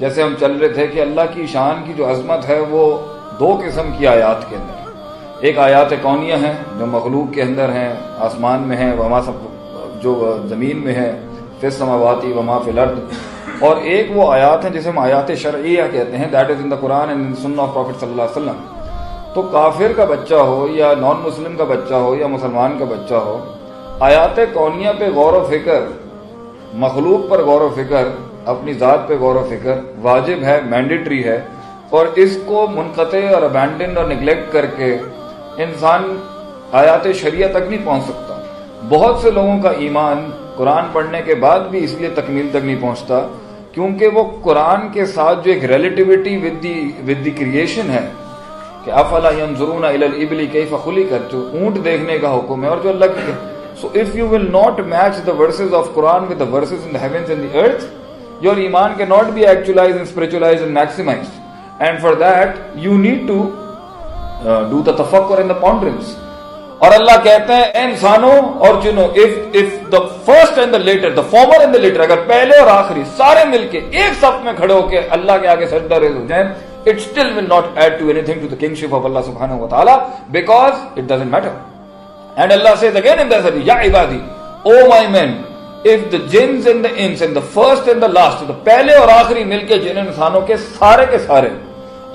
جیسے ہم چل رہے تھے کہ اللہ کی شان کی جو عظمت ہے وہ دو قسم کی آیات کے اندر ہے۔ ایک آیات کونیہ ہیں جو مخلوق کے اندر ہیں، آسمان میں ہیں، وما جو زمین میں ہے، فی السماوات وما فی الارض، اور ایک وہ آیات ہیں جسے ہم آیات شرعیہ کہتے ہیں، that is in the Quran and ان سنہ آف پروفیٹ صلی اللہ علیہ وسلم۔ تو کافر کا بچہ ہو یا نان مسلم کا بچہ ہو یا مسلمان کا بچہ ہو، آیات کونیہ پہ غور و فکر، مخلوق پر غور و فکر، اپنی ذات پہ غور و فکر واجب ہے، مینڈیٹری ہے، اور اس کو منقطع اور ابینڈن اور نگلیکٹ کر کے انسان آیات شریعہ تک نہیں پہنچ سکتا۔ بہت سے لوگوں کا ایمان قرآن پڑھنے کے بعد بھی اس لیے تکمیل تک نہیں پہنچتا کیونکہ وہ قرآن کے ساتھ جو ایک ریلیٹیوٹی ود دی کریشن ہے کہ افلا ینظرون الی الابل کیف خلقت، جو اونٹ دیکھنے کا حکم ہے اور جو اللہ کی، so if you will not match the verses of Quran with the verses in the heavens and the earth, your iman cannot be actualized and spiritualized and maximized, and for that you need to do the tafakkur and the ponderings۔ اور اللہ کہتے ہیں اے انسانوں اور جنوں، if the first and the later, the former and the later، اگر پہلے اور آخری سارے مل کے ایک صف میں کھڑے ہو کے اللہ کے آگے سجدہ ریز ہو جائیں، it still will not add to anything to the kingship of Allah subhanahu wa ta'ala because it doesn't matter۔ And Allah says again in the hadith, Ya ibadi, O my men, if the jinns and the ins and the first and the last، the پہلے اور آخری مل کے جن انسانوں کے سارے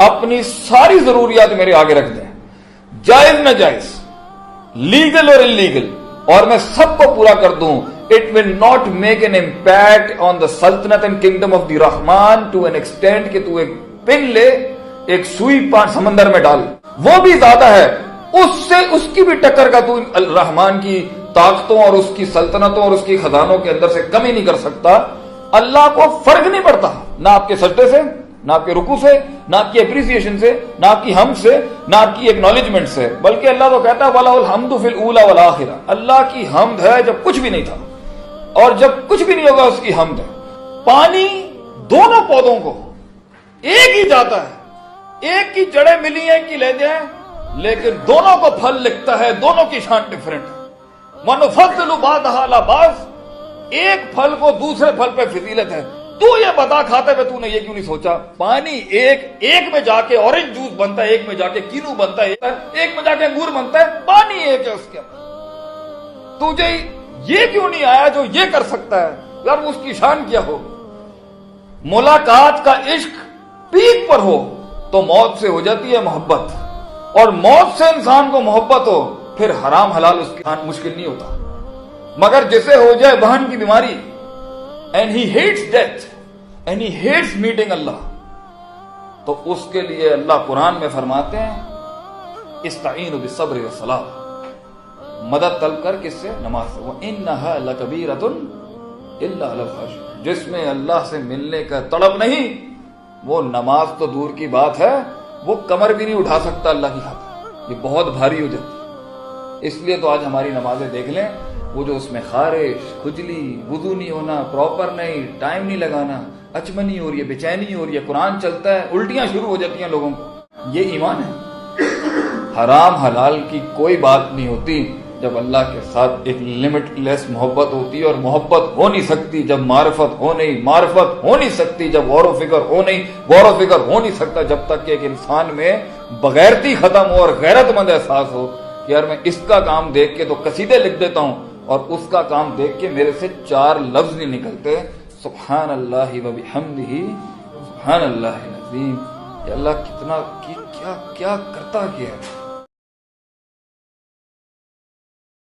اپنی ساری ضروریات میرے آگے رکھ دیں، جائز نہ جائز، لیگل اور انلیگل، اور میں سب کو پورا کر دوں، it will not make an impact on the sultanate and kingdom of the Rahman to an extent کہ تو ایک پن لے، ایک سوئی سمندر میں ڈال، وہ بھی زیادہ ہے، اس کی بھی ٹکر کا تو الرحمان کی طاقتوں اور اس کی سلطنتوں اور اس کی خزانوں کے اندر سے کمی نہیں کر سکتا۔ اللہ کو فرق نہیں پڑتا، نہ آپ کے سجدے سے، نہ آپ کے رکوع سے، نہ آپ کی اپریسیشن سے، نہ آپ کی حمد سے، نہ آپ کی ایکنالجمنٹ سے، بلکہ اللہ تو کہتا ہے وَلَهُ الْحَمْدُ فِي الْأُولَى وَالْآخِرَةِ، اللہ کی حمد ہے جب کچھ بھی نہیں تھا اور جب کچھ بھی نہیں ہوگا اس کی حمد ہے۔ پانی دونوں پودوں کو ایک ہی جاتا ہے، ایک کی جڑیں ملی ہیں، ایک کی لہجے ہیں، لیکن دونوں کو پھل لکھتا ہے، دونوں کی شان ڈفرنٹ ہے۔ وَنُفَضِّلُ بَعْضَهَا عَلَى بَعْضٍ، ایک پھل کو دوسرے پھل پہ فضیلت ہے۔ تو یہ بتا کھاتے ہوئے تو نے یہ کیوں نہیں سوچا، پانی ایک میں جا کے اورنج جوس بنتا ہے، ایک میں جا کے کینو بنتا ہے، ایک میں جا کے انگور بنتا ہے، پانی ایک ہے اس کے اندر، تجھے یہ کیوں نہیں آیا جو یہ کر سکتا ہے؟ یار اس کی شان کیا ہو؟ ملاقات کا عشق پیک پر ہو تو موت سے ہو جاتی ہے محبت، اور موت سے انسان کو محبت ہو پھر حرام حلال اس کے مشکل نہیں ہوتا، مگر جسے ہو جائے بہن کی بیماری and he hates death and he hates meeting اللہ، تو اس کے لیے اللہ قرآن میں فرماتے ہیں استعینوا بالصبر والصلاۃ، مدد طلب کر کس سے؟ نماز سے۔ وَإِنَّهَا لَكَبِيرَةٌ إِلَّا عَلَى الْخَاشِعِينَ، جس میں اللہ سے ملنے کا طلب نہیں، وہ نماز تو دور کی بات ہے، وہ کمر بھی نہیں اٹھا سکتا اللہ کی خاطر، یہ بہت بھاری ہو جاتی ہے۔ اس لیے تو آج ہماری نمازیں دیکھ لیں، وہ جو اس میں خارش، کھجلی، وضو نہیں ہونا، پراپر نہیں، ٹائم نہیں لگانا، اچمنی ہو رہی ہے، بے چینی ہو رہی ہے، قرآن چلتا ہے، الٹیاں شروع ہو جاتی ہیں لوگوں کو، یہ ایمان ہے۔ حرام حلال کی کوئی بات نہیں ہوتی جب اللہ کے ساتھ ایک لمٹ لیس محبت ہوتی ہے، اور محبت ہو نہیں سکتی جب معرفت ہو نہیں، معرفت ہو نہیں سکتی جب غور و فکر ہو نہیں، غور و فکر ہو نہیں سکتا جب تک کہ ایک انسان میں بغیرتی ختم ہو اور غیرت مند احساس ہو کہ یار میں اس کا کام دیکھ کے تو قصیدے لکھ دیتا ہوں اور اس کا کام دیکھ کے میرے سے 4 لفظ نہیں نکلتے، سبحان اللہ و بحمدہ سبحان اللہ العظیم، کہ اللہ کتنا کیا کرتا کیا ہے۔